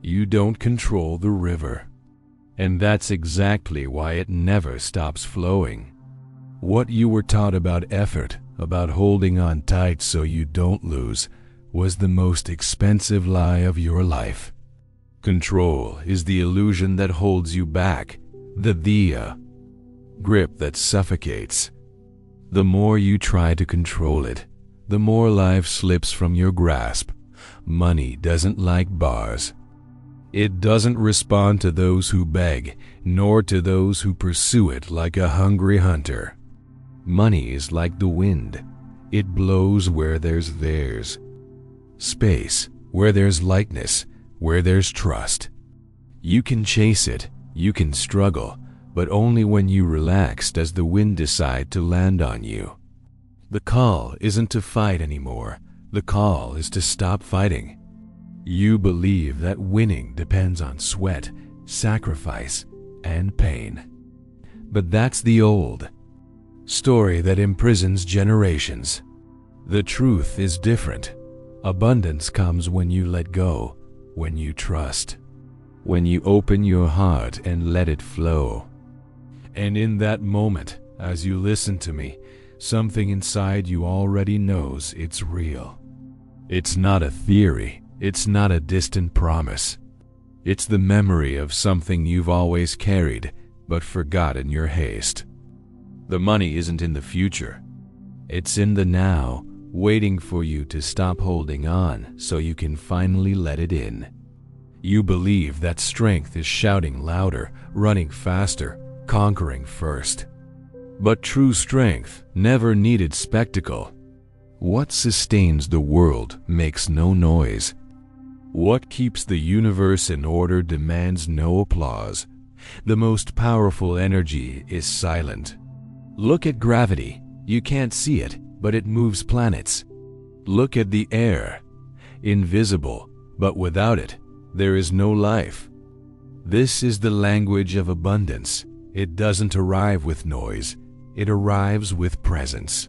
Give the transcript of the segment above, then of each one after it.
You don't control the river. And that's exactly why it never stops flowing. What you were taught about effort, about holding on tight so you don't lose, was the most expensive lie of your life. Control is the illusion that holds you back, the diya, grip that suffocates. The more you try to control it, the more life slips from your grasp. Money doesn't like bars. It doesn't respond to those who beg, nor to those who pursue it like a hungry hunter. Money is like the wind. It blows where there's theirs. Space, where there's lightness, where there's trust. You can chase it, you can struggle, but only when you relax does the wind decide to land on you. The call isn't to fight anymore. The call is to stop fighting. You believe that winning depends on sweat, sacrifice, and pain. But that's the old story that imprisons generations. The truth is different. Abundance comes when you let go, when you trust, when you open your heart and let it flow. And in that moment, as you listen to me, something inside you already knows it's real. It's not a theory. It's not a distant promise. It's the memory of something you've always carried, but forgot in your haste. The money isn't in the future. It's in the now, waiting for you to stop holding on so you can finally let it in. You believe that strength is shouting louder, running faster, conquering first. But true strength never needed spectacle. What sustains the world makes no noise. What keeps the universe in order demands no applause. The most powerful energy is silent. Look at gravity. You can't see it, but it moves planets. Look at the air. Invisible, but without it, there is no life. This is the language of abundance. It doesn't arrive with noise. It arrives with presence.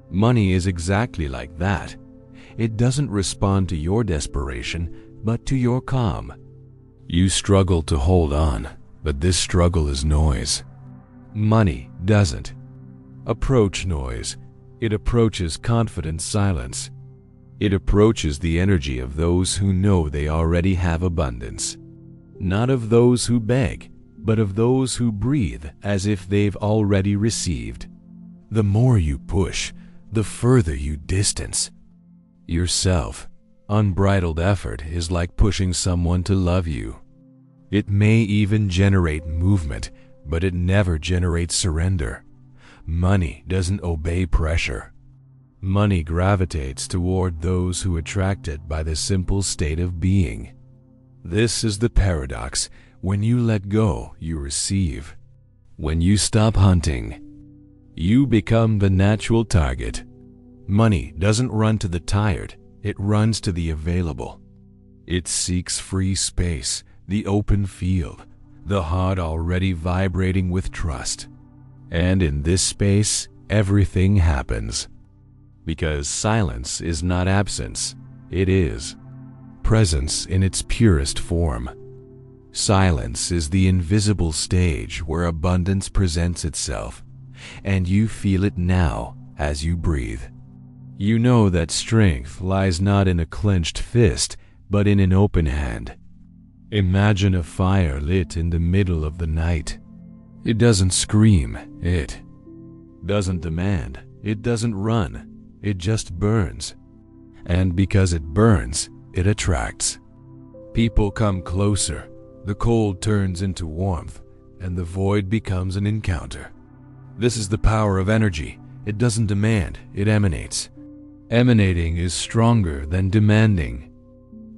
Money is exactly like that. It doesn't respond to your desperation, but to your calm. You struggle to hold on, but this struggle is noise. Money doesn't approach noise. It approaches confident silence. It approaches the energy of those who know they already have abundance. Not of those who beg, but of those who breathe as if they've already received. The more you push, the further you distance yourself. Unbridled effort is like pushing someone to love you. It may even generate movement, but it never generates surrender. Money doesn't obey pressure. Money gravitates toward those who attract it by the simple state of being. This is the paradox. When you let go, you receive. When you stop hunting, you become the natural target. Money doesn't run to the tired, it runs to the available. It seeks free space, the open field, the heart already vibrating with trust. And in this space, everything happens. Because silence is not absence, it is presence in its purest form. Silence is the invisible stage where abundance presents itself, and you feel it now as you breathe. You know that strength lies not in a clenched fist, but in an open hand. Imagine a fire lit in the middle of the night. It doesn't scream, it doesn't demand, it doesn't run, it just burns. And because it burns, it attracts. People come closer, the cold turns into warmth, and the void becomes an encounter. This is the power of energy. It doesn't demand, it emanates. Emanating is stronger than demanding,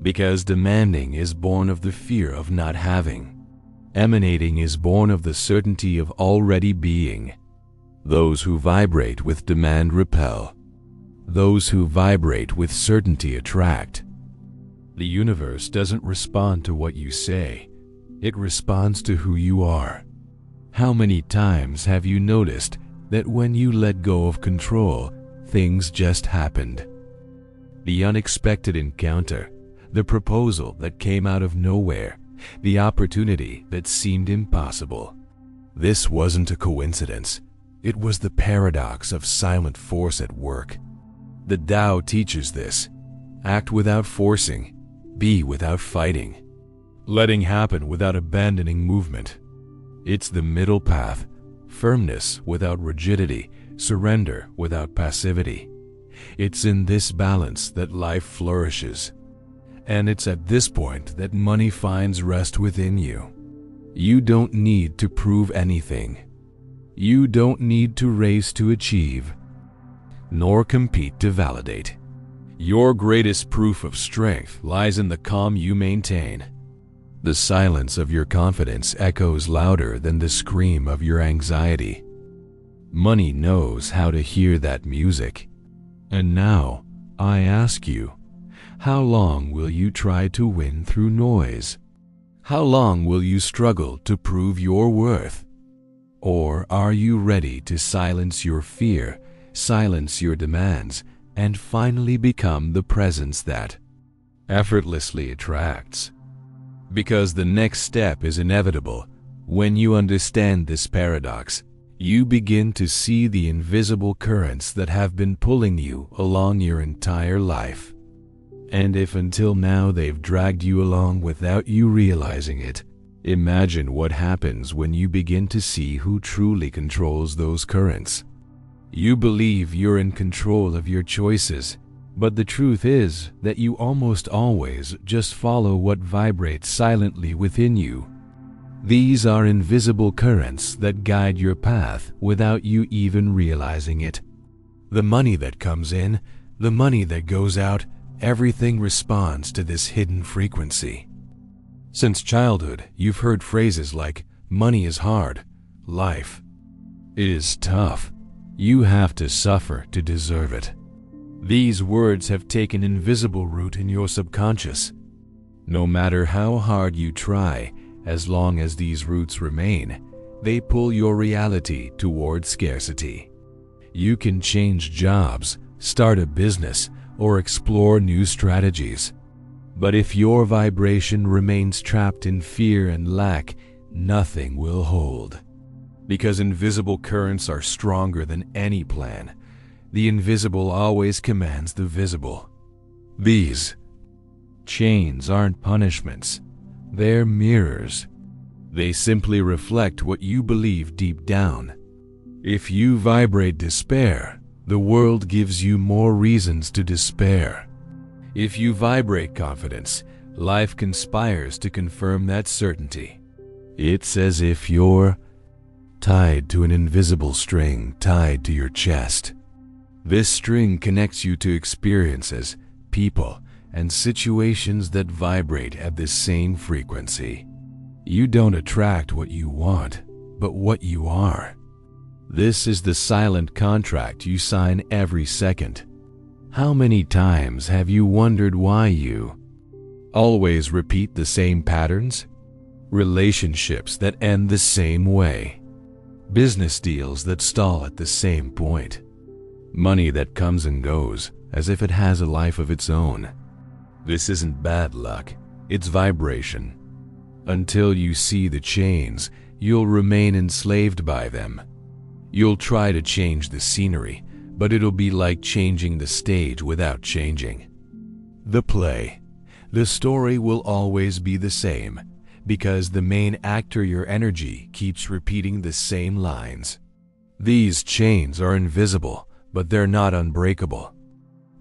because demanding is born of the fear of not having. Emanating is born of the certainty of already being. Those who vibrate with demand repel. Those who vibrate with certainty attract. The universe doesn't respond to what you say. It responds to who you are. How many times have you noticed that when you let go of control, things just happened? The unexpected encounter, the proposal that came out of nowhere, the opportunity that seemed impossible. This wasn't a coincidence. It was the paradox of silent force at work. The Tao teaches this. Act without forcing, be without fighting, letting happen without abandoning movement. It's the middle path, firmness without rigidity, surrender without passivity. It's in this balance that life flourishes. And it's at this point that money finds rest within you. You don't need to prove anything. You don't need to race to achieve, nor compete to validate. Your greatest proof of strength lies in the calm you maintain. The silence of your confidence echoes louder than the scream of your anxiety. Money knows how to hear that music. And now, I ask you, how long will you try to win through noise? How long will you struggle to prove your worth? Or are you ready to silence your fear, silence your demands, and finally become the presence that effortlessly attracts? Because the next step is inevitable. When you understand this paradox, you begin to see the invisible currents that have been pulling you along your entire life. And if until now they've dragged you along without you realizing it, imagine what happens when you begin to see who truly controls those currents. You believe you're in control of your choices, but the truth is that you almost always just follow what vibrates silently within you. These are invisible currents that guide your path without you even realizing it. The money that comes in, the money that goes out, everything responds to this hidden frequency. Since childhood, you've heard phrases like, money is hard, life is tough, you have to suffer to deserve it. These words have taken invisible root in your subconscious. No matter how hard you try, as long as these roots remain, they pull your reality toward scarcity. You can change jobs, start a business, or explore new strategies. But if your vibration remains trapped in fear and lack, nothing will hold. Because invisible currents are stronger than any plan, the invisible always commands the visible. These chains aren't punishments, they're mirrors. They simply reflect what you believe deep down. If you vibrate despair, the world gives you more reasons to despair. If you vibrate confidence, life conspires to confirm that certainty. It's as if you're tied to an invisible string tied to your chest. This string connects you to experiences, people, and situations that vibrate at the same frequency. You don't attract what you want, but what you are. This is the silent contract you sign every second. How many times have you wondered why you always repeat the same patterns? Relationships that end the same way. Business deals that stall at the same point. Money that comes and goes as if it has a life of its own. This isn't bad luck, it's vibration. Until you see the chains, you'll remain enslaved by them. You'll try to change the scenery, but it'll be like changing the stage without changing. The play, the story will always be the same, because the main actor, your energy, keeps repeating the same lines. These chains are invisible, but they're not unbreakable.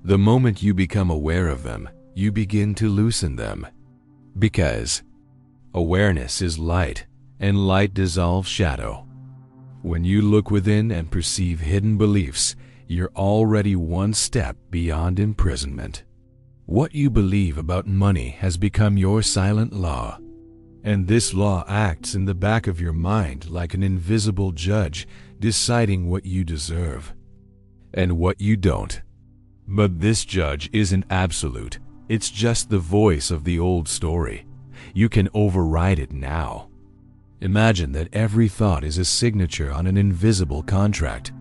The moment you become aware of them, you begin to loosen them. Because awareness is light, and light dissolves shadow. When you look within and perceive hidden beliefs, you're already one step beyond imprisonment. What you believe about money has become your silent law. And this law acts in the back of your mind like an invisible judge deciding what you deserve and what you don't. But this judge isn't absolute. It's just the voice of the old story. You can override it now. Imagine that every thought is a signature on an invisible contract.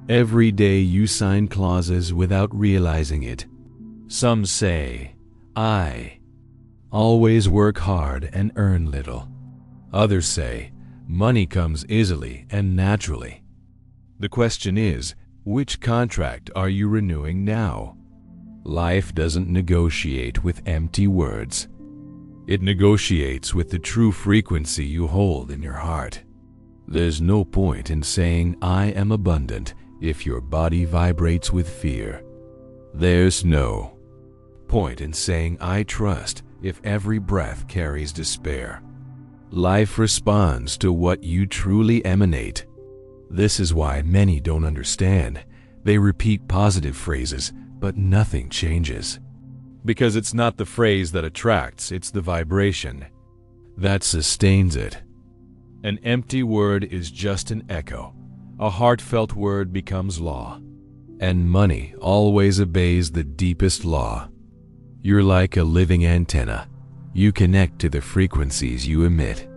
Every day you sign clauses without realizing it. Some say, I always work hard and earn little. Others say, money comes easily and naturally. The question is, which contract are you renewing now? Life doesn't negotiate with empty words. It negotiates with the true frequency you hold in your heart. There's no point in saying, I am abundant, if your body vibrates with fear. There's no point in saying, I trust, if every breath carries despair. Life responds to what you truly emanate. This is why many don't understand. They repeat positive phrases, but nothing changes. Because it's not the phrase that attracts, it's the vibration that sustains it. An empty word is just an echo. A heartfelt word becomes law. And money always obeys the deepest law. You're like a living antenna. You connect to the frequencies you emit.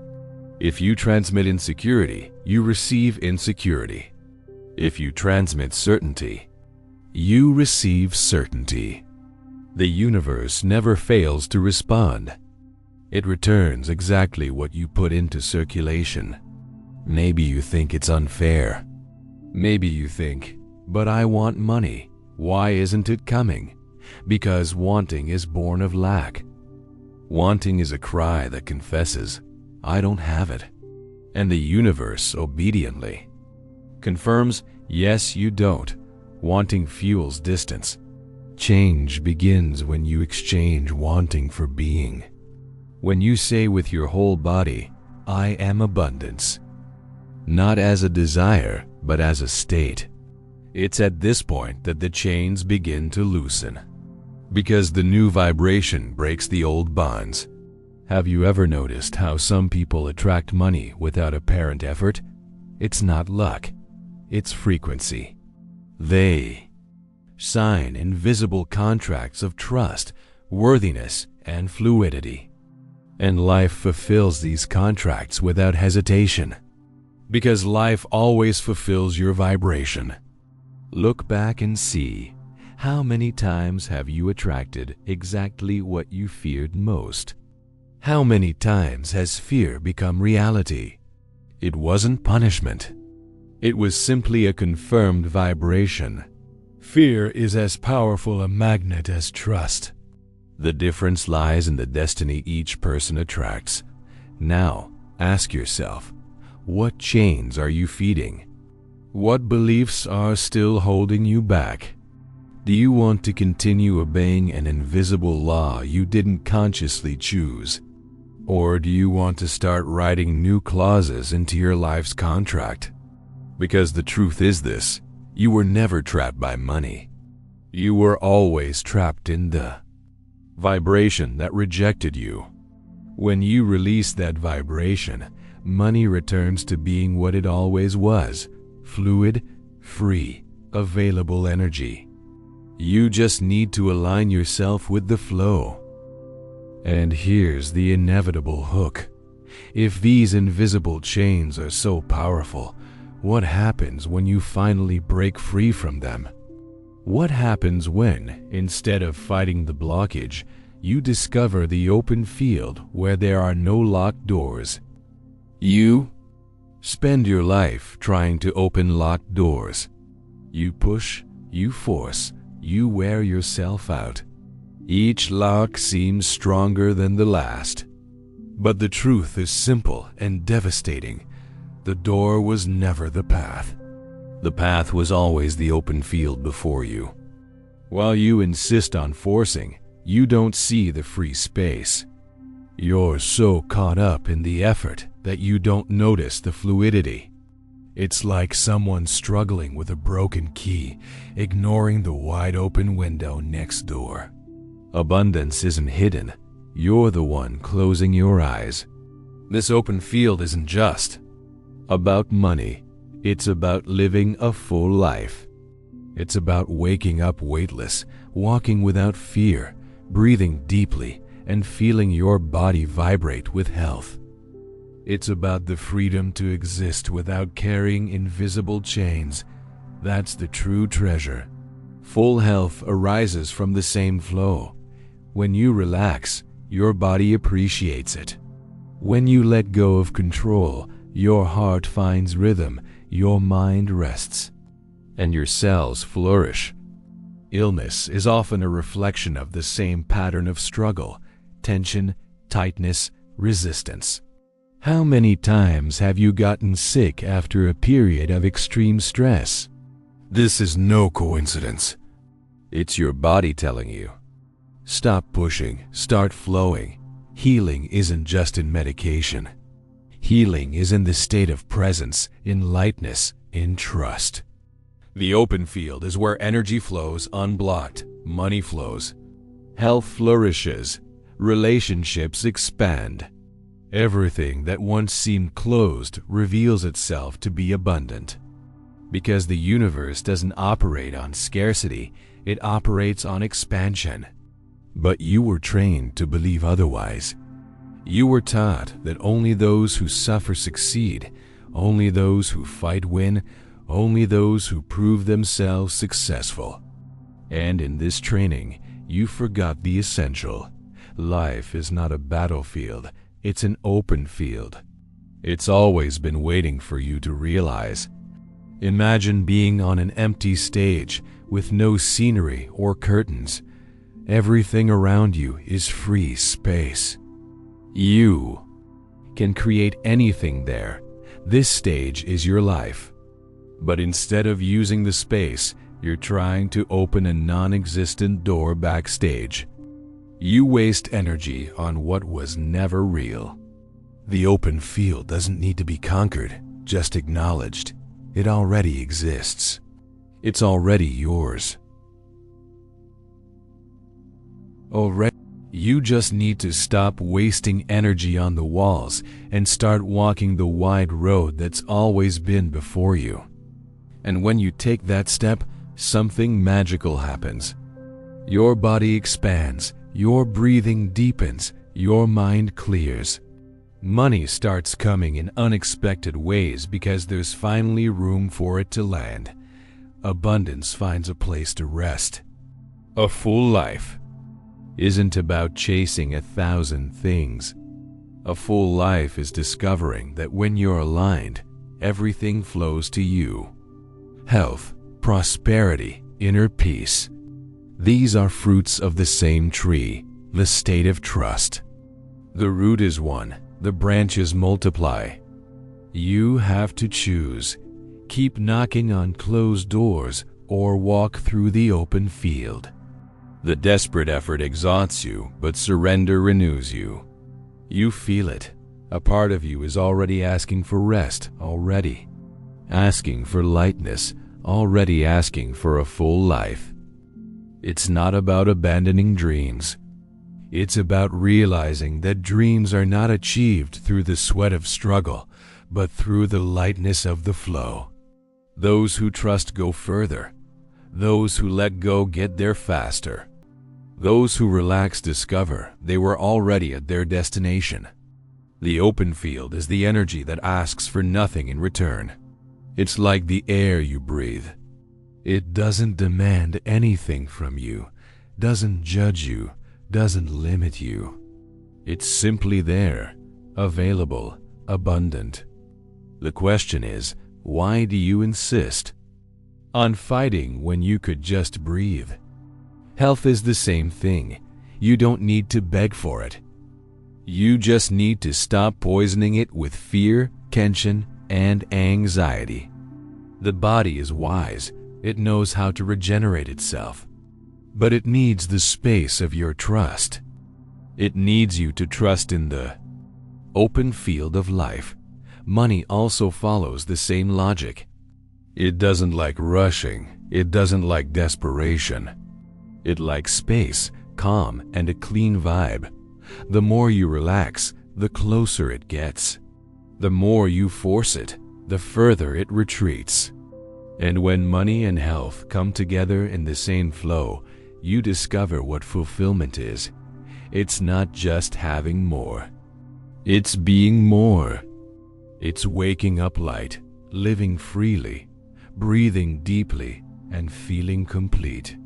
If you transmit insecurity, you receive insecurity. If you transmit certainty, you receive certainty. The universe never fails to respond. It returns exactly what you put into circulation. Maybe you think it's unfair. Maybe you think, but I want money. Why isn't it coming? Because wanting is born of lack. Wanting is a cry that confesses, I don't have it. And the universe obediently confirms, yes, you don't. Wanting fuels distance. Change begins when you exchange wanting for being. When you say with your whole body, I am abundance. Not as a desire, but as a state. It's at this point that the chains begin to loosen. Because the new vibration breaks the old bonds. Have you ever noticed how some people attract money without apparent effort? It's not luck, it's frequency. They sign invisible contracts of trust, worthiness, and fluidity. And life fulfills these contracts without hesitation. Because life always fulfills your vibration. Look back and see, how many times have you attracted exactly what you feared most? How many times has fear become reality? It wasn't punishment. It was simply a confirmed vibration. Fear is as powerful a magnet as trust. The difference lies in the destiny each person attracts. Now, ask yourself, what chains are you feeding? What beliefs are still holding you back? Do you want to continue obeying an invisible law you didn't consciously choose? Or do you want to start writing new clauses into your life's contract? Because the truth is this, you were never trapped by money. You were always trapped in the vibration that rejected you. When you release that vibration, money returns to being what it always was, fluid, free, available energy. You just need to align yourself with the flow. And here's the inevitable hook. If these invisible chains are so powerful, what happens when you finally break free from them? What happens when, instead of fighting the blockage, you discover the open field where there are no locked doors? You spend your life trying to open locked doors. You push, you force, you wear yourself out. Each lock seems stronger than the last. But the truth is simple and devastating. The door was never the path. The path was always the open field before you. While you insist on forcing, you don't see the free space. You're so caught up in the effort that you don't notice the fluidity. It's like someone struggling with a broken key, ignoring the wide open window next door. Abundance isn't hidden. You're the one closing your eyes. This open field isn't just about money. It's about living a full life. It's about waking up weightless, walking without fear, breathing deeply, and feeling your body vibrate with health. It's about the freedom to exist without carrying invisible chains. That's the true treasure. Full health arises from the same flow. When you relax, your body appreciates it. When you let go of control, your heart finds rhythm, your mind rests, and your cells flourish. Illness is often a reflection of the same pattern of struggle, tension, tightness, resistance. How many times have you gotten sick after a period of extreme stress? This is no coincidence. It's your body telling you. Stop pushing, start flowing. Healing isn't just in medication. Healing is in the state of presence, in lightness, in trust. The open field is where energy flows unblocked, money flows, health flourishes, relationships expand. Everything that once seemed closed reveals itself to be abundant. Because the universe doesn't operate on scarcity, it operates on expansion. But you were trained to believe otherwise. You were taught that only those who suffer succeed, only those who fight win, only those who prove themselves successful. And in this training, you forgot the essential. Life is not a battlefield, it's an open field. It's always been waiting for you to realize. Imagine being on an empty stage with no scenery or curtains. Everything around you is free space. You can create anything there. This stage is your life. But instead of using the space, you're trying to open a non-existent door backstage. You waste energy on what was never real. The open field doesn't need to be conquered, just acknowledged. It already exists. It's already yours. Already. You just need to stop wasting energy on the walls and start walking the wide road that's always been before you. And when you take that step, something magical happens. Your body expands, your breathing deepens, your mind clears. Money starts coming in unexpected ways because there's finally room for it to land. Abundance finds a place to rest. A full life isn't about chasing 1,000 things. A full life is discovering that when you're aligned, everything flows to you. Health, prosperity, inner peace. These are fruits of the same tree, the state of trust. The root is one, the branches multiply. You have to choose. Keep knocking on closed doors or walk through the open field. The desperate effort exhausts you, but surrender renews you. You feel it. A part of you is already asking for rest, already. Asking for lightness, already asking for a full life. It's not about abandoning dreams. It's about realizing that dreams are not achieved through the sweat of struggle, but through the lightness of the flow. Those who trust go further. Those who let go get there faster. Those who relax discover they were already at their destination. The open field is the energy that asks for nothing in return. It's like the air you breathe. It doesn't demand anything from you, doesn't judge you, doesn't limit you. It's simply there, available, abundant. The question is, why do you insist on fighting when you could just breathe? Health is the same thing. You don't need to beg for it. You just need to stop poisoning it with fear, tension, and anxiety. The body is wise. It knows how to regenerate itself. But it needs the space of your trust. It needs you to trust in the open field of life. Money also follows the same logic. It doesn't like rushing. It doesn't like desperation. It likes space, calm, and a clean vibe. The more you relax, the closer it gets. The more you force it, the further it retreats. And when money and health come together in the same flow, you discover what fulfillment is. It's not just having more. It's being more. It's waking up light, living freely, breathing deeply, and feeling complete.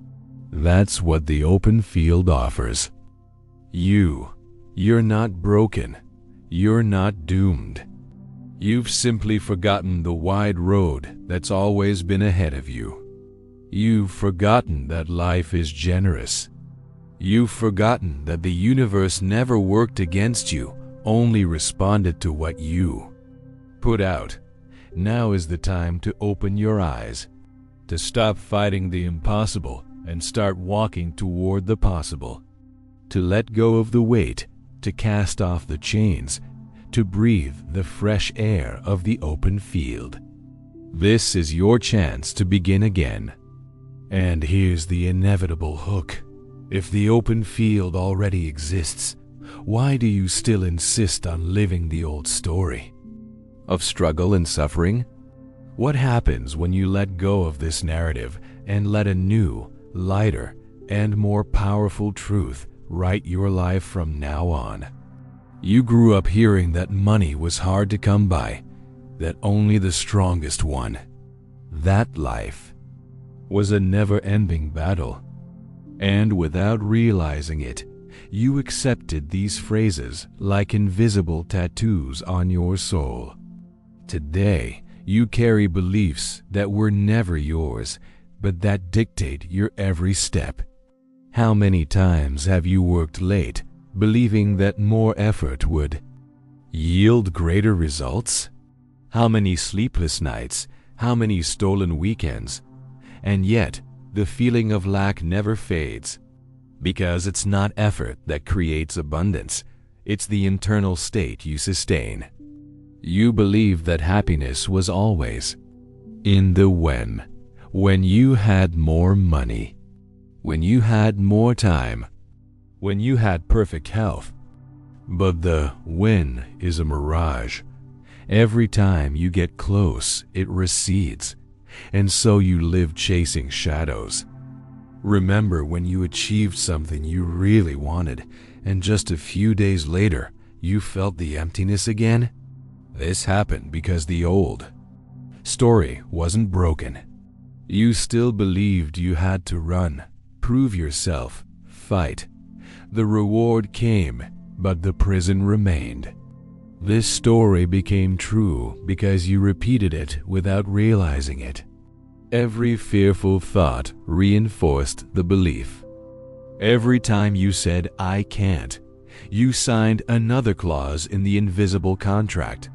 That's what the open field offers. You You're not broken. You're not doomed. You've simply forgotten the wide road that's always been ahead of you. You've forgotten that life is generous. You've forgotten that the universe never worked against you, only responded to what you put out. Now is the time to open your eyes, to stop fighting the impossible and start walking toward the possible, to let go of the weight, to cast off the chains, to breathe the fresh air of the open field. This is your chance to begin again. And here's the inevitable hook. If the open field already exists, why do you still insist on living the old story of struggle and suffering? What happens when you let go of this narrative and let a new, lighter, and more powerful truth write your life from now on? You grew up hearing that money was hard to come by, that only the strongest won. That life was a never-ending battle. And without realizing it, you accepted these phrases like invisible tattoos on your soul. Today, you carry beliefs that were never yours, but that dictate your every step. How many times have you worked late, believing that more effort would yield greater results? How many sleepless nights, how many stolen weekends? And yet, the feeling of lack never fades, because it's not effort that creates abundance, it's the internal state you sustain. You believe that happiness was always in the when you had more money, when you had more time, when you had perfect health. But the when is a mirage. Every time you get close, it recedes, and so you live chasing shadows. Remember when you achieved something you really wanted, and just a few days later, you felt the emptiness again? This happened because the old story wasn't broken. You still believed you had to run, prove yourself, fight. The reward came, but the prison remained. This story became true because you repeated it without realizing it. Every fearful thought reinforced the belief. Every time you said, "I can't," you signed another clause in the invisible contract.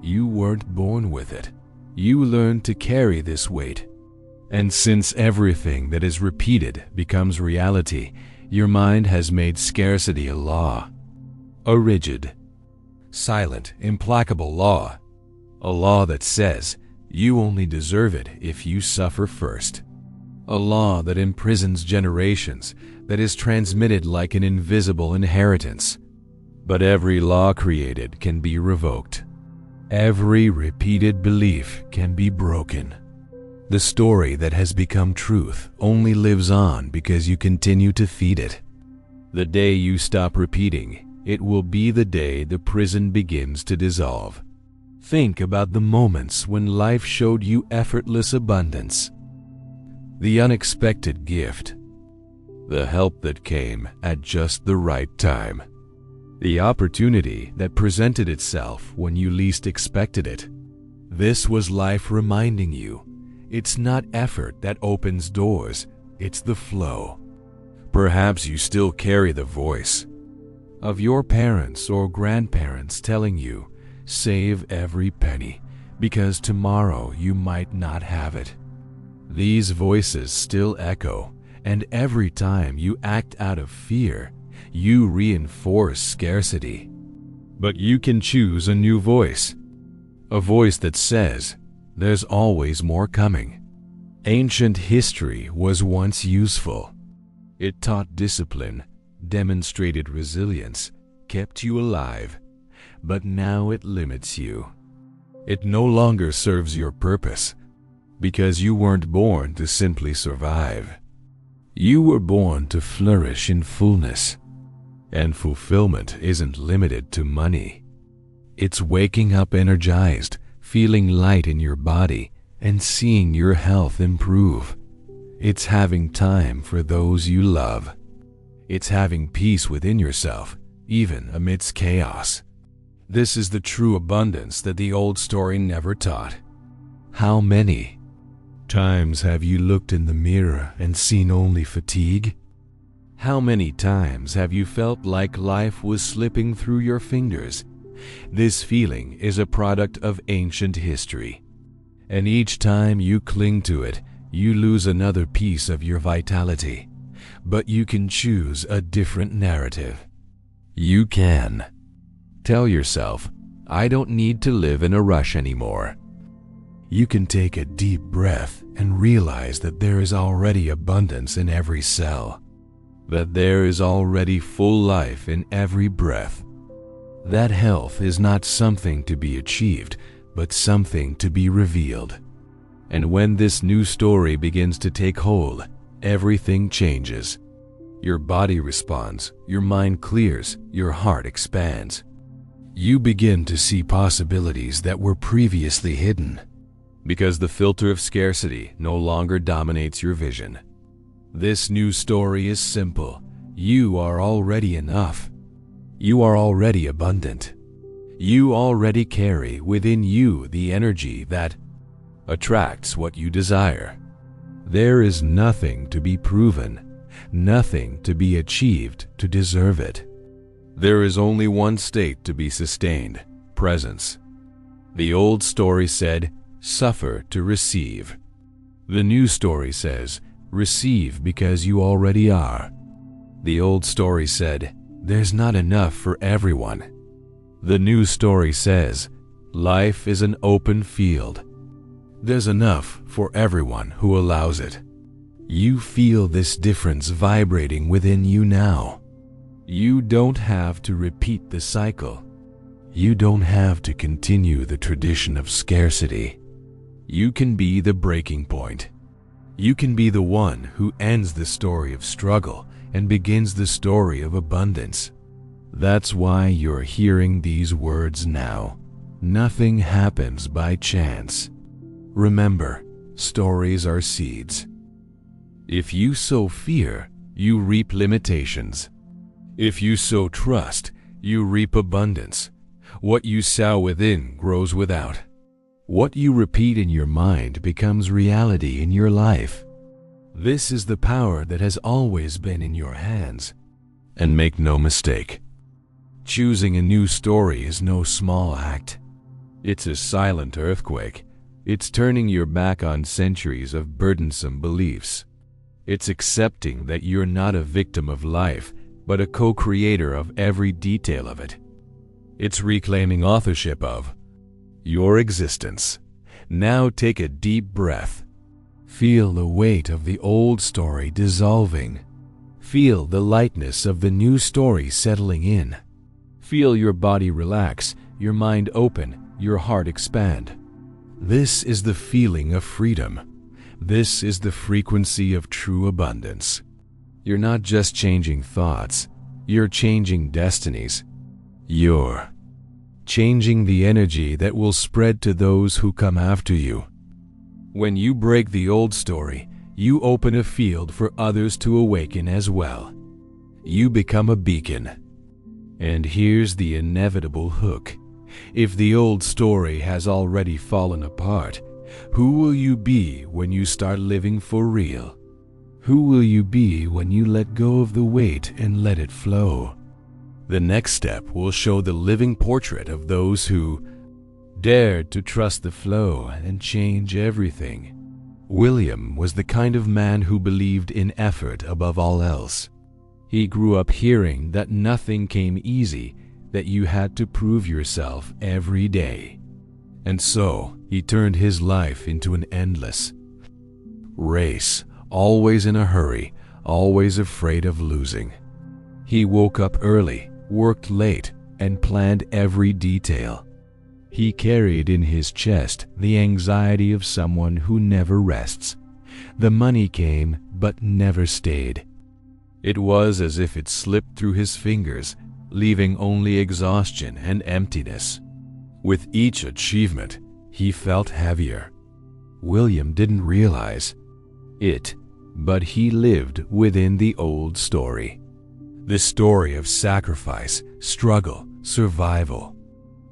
You weren't born with it. You learned to carry this weight. And since everything that is repeated becomes reality, your mind has made scarcity a law. A rigid, silent, implacable law. A law that says, you only deserve it if you suffer first. A law that imprisons generations, that is transmitted like an invisible inheritance. But every law created can be revoked. Every repeated belief can be broken. The story that has become truth only lives on because you continue to feed it. The day you stop repeating, it will be the day the prison begins to dissolve. Think about the moments when life showed you effortless abundance. The unexpected gift. The help that came at just the right time. The opportunity that presented itself when you least expected it. This was life reminding you, it's not effort that opens doors, it's the flow. Perhaps you still carry the voice of your parents or grandparents telling you, save every penny, because tomorrow you might not have it. These voices still echo, and every time you act out of fear, you reinforce scarcity. But you can choose a new voice. A voice that says, there's always more coming. Ancient history was once useful. It taught discipline, demonstrated resilience, kept you alive. But now it limits you. It no longer serves your purpose, because you weren't born to simply survive. You were born to flourish in fullness. And fulfillment isn't limited to money. It's waking up energized, feeling light in your body, and seeing your health improve. It's having time for those you love. It's having peace within yourself, even amidst chaos. This is the true abundance that the old story never taught. How many times have you looked in the mirror and seen only fatigue? How many times have you felt like life was slipping through your fingers? This feeling is a product of ancient history. And each time you cling to it, you lose another piece of your vitality. But you can choose a different narrative. You can. Tell yourself, I don't need to live in a rush anymore. You can take a deep breath and realize that there is already abundance in every cell. That there is already full life in every breath. That health is not something to be achieved, but something to be revealed. And when this new story begins to take hold, everything changes. Your body responds, your mind clears, your heart expands. You begin to see possibilities that were previously hidden, because the filter of scarcity no longer dominates your vision. This new story is simple. You are already enough. You are already abundant. You already carry within you the energy that attracts what you desire. There is nothing to be proven, nothing to be achieved to deserve it. There is only one state to be sustained: presence. The old story said, suffer to receive. The new story says, receive because you already are. The old story said, there's not enough for everyone. The new story says, life is an open field. There's enough for everyone who allows it. You feel this difference vibrating within you now. You don't have to repeat the cycle. You don't have to continue the tradition of scarcity. You can be the breaking point. You can be the one who ends the story of struggle and begins the story of abundance. That's why you're hearing these words now. Nothing happens by chance. Remember, stories are seeds. If you sow fear, you reap limitations. If you sow trust, you reap abundance. What you sow within grows without. What you repeat in your mind becomes reality in your life. This is the power that has always been in your hands. And make no mistake, choosing a new story is no small act. It's a silent earthquake. It's turning your back on centuries of burdensome beliefs. It's accepting that you're not a victim of life, but a co-creator of every detail of it. It's reclaiming authorship of your existence. Now take a deep breath. Feel the weight of the old story dissolving. Feel the lightness of the new story settling in. Feel your body relax, your mind open, your heart expand. This is the feeling of freedom. This is the frequency of true abundance. You're not just changing thoughts, you're changing destinies. You're changing the energy that will spread to those who come after you. When you break the old story, you open a field for others to awaken as well. You become a beacon. And here's the inevitable hook. If the old story has already fallen apart, who will you be when you start living for real? Who will you be when you let go of the weight and let it flow? The next step will show the living portrait of those who dared to trust the flow and change everything. William was the kind of man who believed in effort above all else. He grew up hearing that nothing came easy, that you had to prove yourself every day. And so, he turned his life into an endless race, always in a hurry, always afraid of losing. He woke up early, worked late, and planned every detail. He carried in his chest the anxiety of someone who never rests. The money came, but never stayed. It was as if it slipped through his fingers, leaving only exhaustion and emptiness. With each achievement, he felt heavier. William didn't realize it, but he lived within the old story. This story of sacrifice, struggle, survival.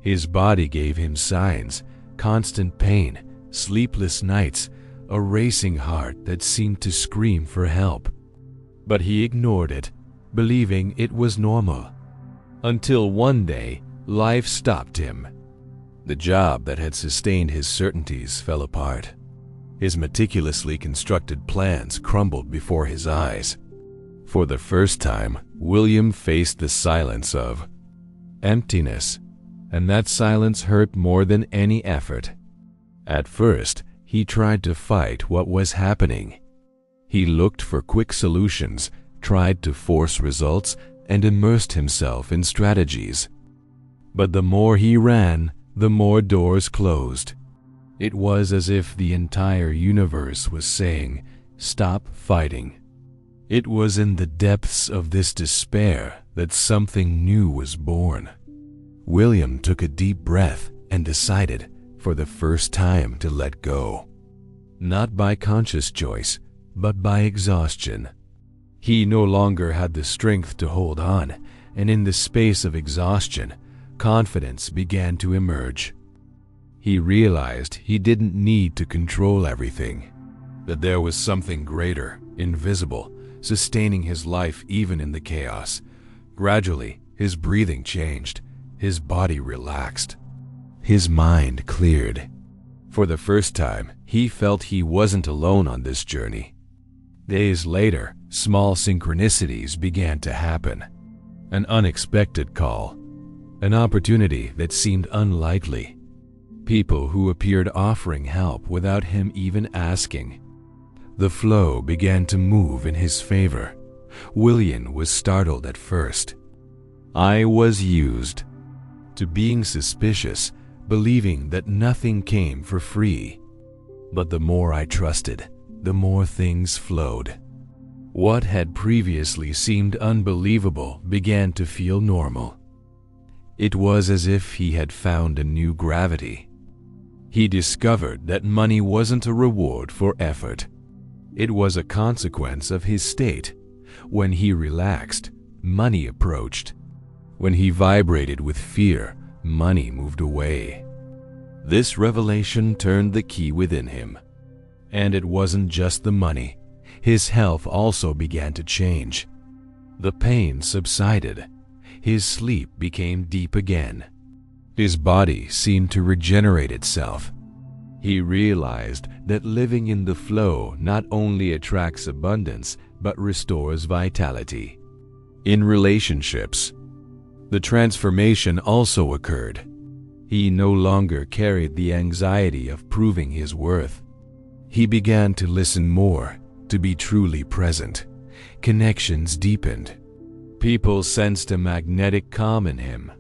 His body gave him signs, constant pain, sleepless nights, a racing heart that seemed to scream for help. But he ignored it, believing it was normal. Until one day, life stopped him. The job that had sustained his certainties fell apart. His meticulously constructed plans crumbled before his eyes. For the first time, William faced the silence of emptiness, and that silence hurt more than any effort. At first, he tried to fight what was happening. He looked for quick solutions, tried to force results, and immersed himself in strategies. But the more he ran, the more doors closed. It was as if the entire universe was saying, "Stop fighting." It was in the depths of this despair that something new was born. William took a deep breath and decided, for the first time, to let go. Not by conscious choice, but by exhaustion. He no longer had the strength to hold on, and in the space of exhaustion, confidence began to emerge. He realized he didn't need to control everything, that there was something greater, invisible, sustaining his life even in the chaos. Gradually, his breathing changed, his body relaxed, his mind cleared. For the first time, he felt he wasn't alone on this journey. Days later, small synchronicities began to happen. An unexpected call, an opportunity that seemed unlikely. People who appeared offering help without him even asking. The flow began to move in his favor. William was startled at first. I was used to being suspicious, believing that nothing came for free. But the more I trusted, the more things flowed. What had previously seemed unbelievable began to feel normal. It was as if he had found a new gravity. He discovered that money wasn't a reward for effort. It was a consequence of his state. When he relaxed, money approached. When he vibrated with fear, money moved away. This revelation turned the key within him. And it wasn't just the money. His health also began to change. The pain subsided. His sleep became deep again. His body seemed to regenerate itself. He realized that living in the flow not only attracts abundance, but restores vitality. In relationships, the transformation also occurred. He no longer carried the anxiety of proving his worth. He began to listen more, to be truly present. Connections deepened. People sensed a magnetic calm in him.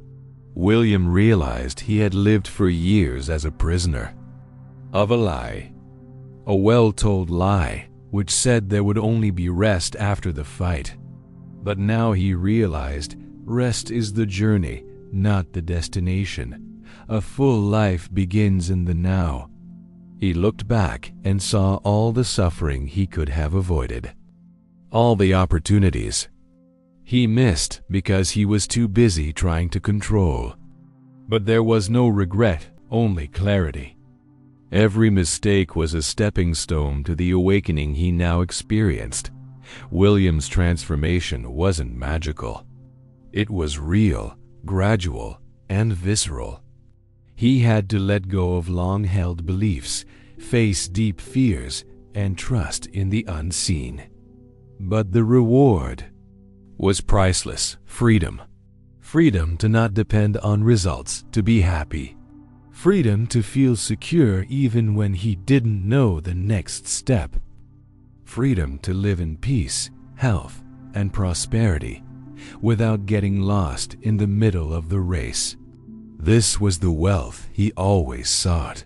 William realized he had lived for years as a prisoner of a lie, a well-told lie which said there would only be rest after the fight. But now he realized rest is the journey, not the destination. A full life begins in the now. He looked back and saw all the suffering he could have avoided, all the opportunities he missed because he was too busy trying to control. But there was no regret, only clarity. Every mistake was a stepping stone to the awakening he now experienced. William's transformation wasn't magical. It was real, gradual, and visceral. He had to let go of long-held beliefs, face deep fears, and trust in the unseen. But the reward was priceless. Freedom. Freedom to not depend on results to be happy. Freedom to feel secure even when he didn't know the next step. Freedom to live in peace, health, and prosperity without getting lost in the middle of the race. This was the wealth he always sought.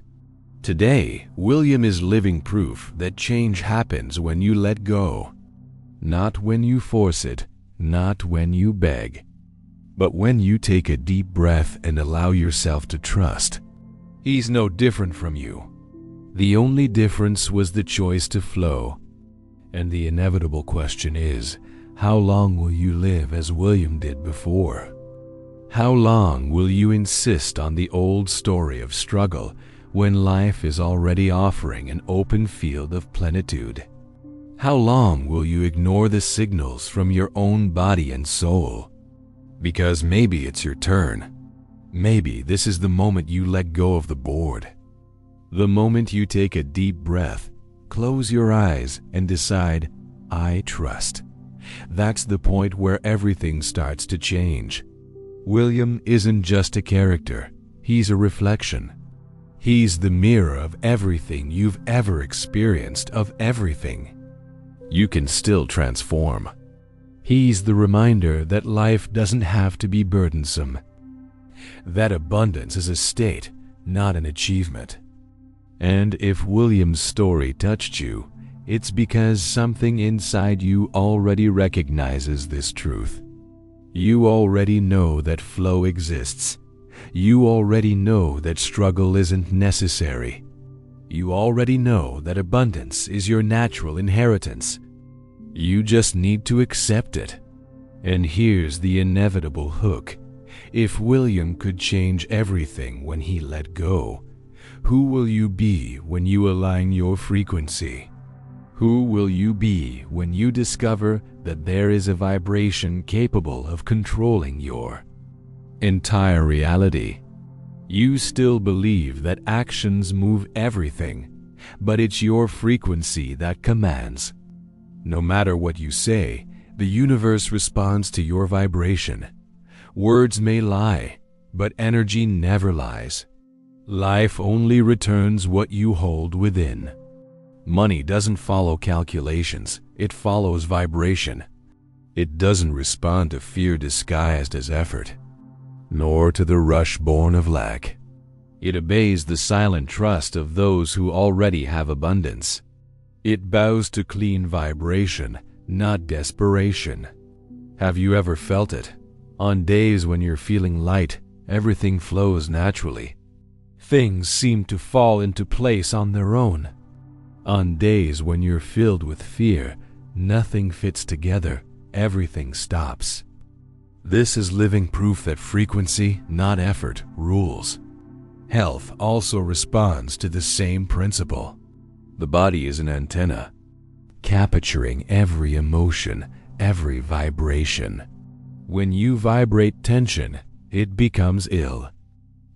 Today, William is living proof that change happens when you let go. Not when you force it, not when you beg, but when you take a deep breath and allow yourself to trust. He's no different from you. The only difference was the choice to flow. And the inevitable question is, How long will you live as William did before? How long will you insist on the old story of struggle when life is already offering an open field of plenitude? How long will you ignore the signals from your own body and soul? Because maybe it's your turn. Maybe this is the moment you let go of the board. The moment you take a deep breath, close your eyes, and decide, I trust. That's the point where everything starts to change. William isn't just a character, he's a reflection. He's the mirror of everything you've ever experienced, of everything. You can still transform. He's the reminder that life doesn't have to be burdensome. That abundance is a state, not an achievement. And if William's story touched you, it's because something inside you already recognizes this truth. You already know that flow exists. You already know that struggle isn't necessary. You already know that abundance is your natural inheritance. You just need to accept it. And here's the inevitable hook. If William could change everything when he let go, who will you be when you align your frequency? Who will you be when you discover that there is a vibration capable of controlling your entire reality? You still believe that actions move everything, but it's your frequency that commands. No matter what you say, the universe responds to your vibration. Words may lie, but energy never lies. Life only returns what you hold within. Money doesn't follow calculations, it follows vibration. It doesn't respond to fear disguised as effort, nor to the rush born of lack. It obeys the silent trust of those who already have abundance. It bows to clean vibration, not desperation. Have you ever felt it? On days when you're feeling light, everything flows naturally. Things seem to fall into place on their own. On days when you're filled with fear, nothing fits together, everything stops. This is living proof that frequency, not effort, rules. Health also responds to the same principle. The body is an antenna, capturing every emotion, every vibration. When you vibrate tension, it becomes ill.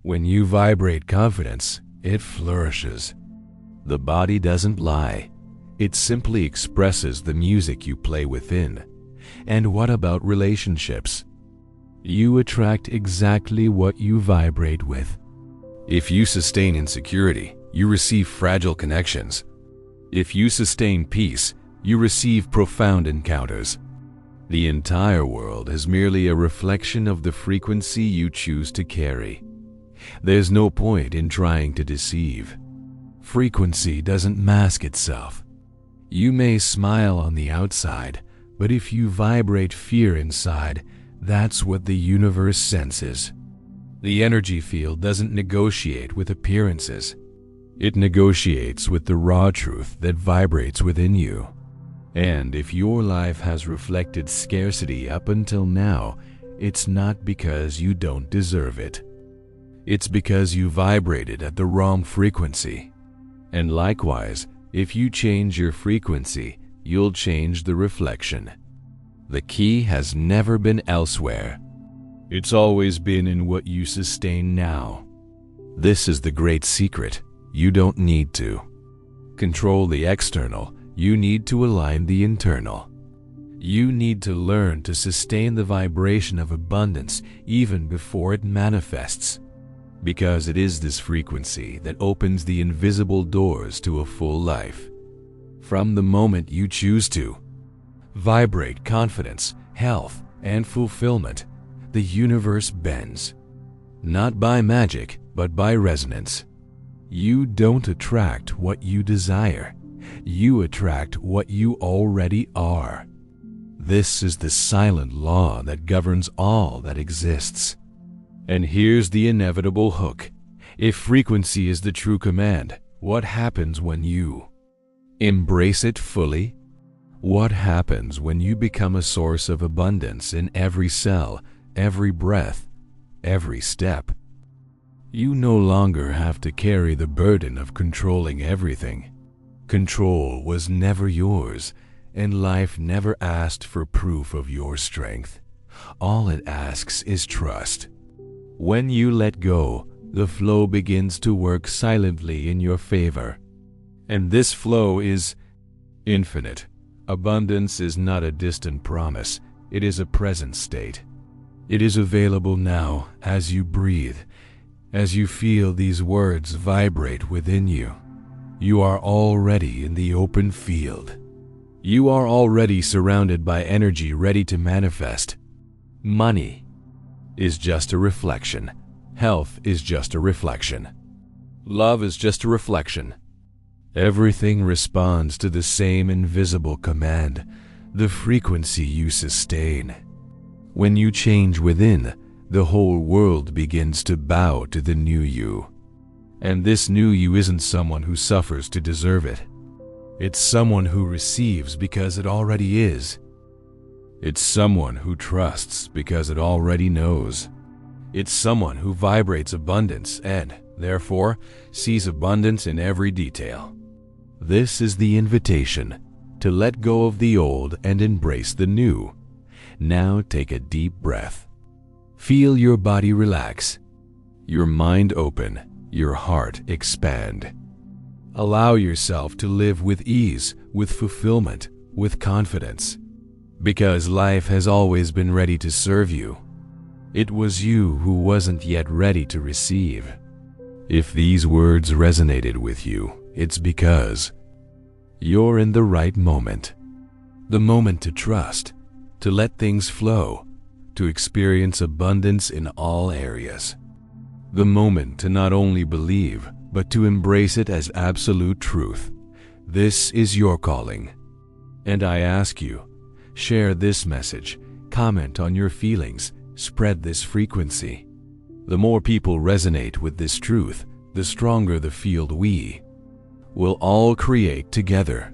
When you vibrate confidence, it flourishes. The body doesn't lie. It simply expresses the music you play within. And what about relationships? You attract exactly what you vibrate with. If you sustain insecurity, you receive fragile connections. If you sustain peace, you receive profound encounters. The entire world is merely a reflection of the frequency you choose to carry. There's no point in trying to deceive. Frequency doesn't mask itself. You may smile on the outside, but if you vibrate fear inside, that's what the universe senses. The energy field doesn't negotiate with appearances. It negotiates with the raw truth that vibrates within you. And if your life has reflected scarcity up until now, it's not because you don't deserve it. It's because you vibrated at the wrong frequency. And likewise, if you change your frequency, you'll change the reflection. The key has never been elsewhere. It's always been in what you sustain now. This is the great secret. You don't need to control the external. You need to align the internal. You need to learn to sustain the vibration of abundance even before it manifests. Because it is this frequency that opens the invisible doors to a full life. From the moment you choose to vibrate confidence, health, and fulfillment, the universe bends. Not by magic, but by resonance. You don't attract what you desire. You attract what you already are. This is the silent law that governs all that exists. And here's the inevitable hook. If frequency is the true command, what happens when you embrace it fully? What happens when you become a source of abundance in every cell, every breath, every step? You no longer have to carry the burden of controlling everything. Control was never yours, and life never asked for proof of your strength. All it asks is trust. When you let go, the flow begins to work silently in your favor. And this flow is infinite. Abundance is not a distant promise, it is a present state. It is available now as you breathe, as you feel these words vibrate within you. You are already in the open field. You are already surrounded by energy ready to manifest. Money is just a reflection. Health is just a reflection. Love is just a reflection. Everything responds to the same invisible command, the frequency you sustain. When you change within, the whole world begins to bow to the new you. And this new you isn't someone who suffers to deserve it. It's someone who receives because it already is. It's someone who trusts because it already knows. It's someone who vibrates abundance and, therefore, sees abundance in every detail. This is the invitation to let go of the old and embrace the new. Now take a deep breath. Feel your body relax, your mind open, your heart expand. Allow yourself to live with ease, with fulfillment, with confidence. Because life has always been ready to serve you. It was you who wasn't yet ready to receive. If these words resonated with you, it's because you're in the right moment. The moment to trust, to let things flow, to experience abundance in all areas. The moment to not only believe, but to embrace it as absolute truth. This is your calling. And I ask you, share this message, comment on your feelings, spread this frequency. The more people resonate with this truth, the stronger the field we will all create together.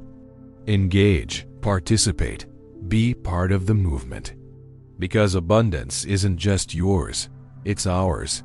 Engage, participate, be part of the movement. Because abundance isn't just yours, it's ours.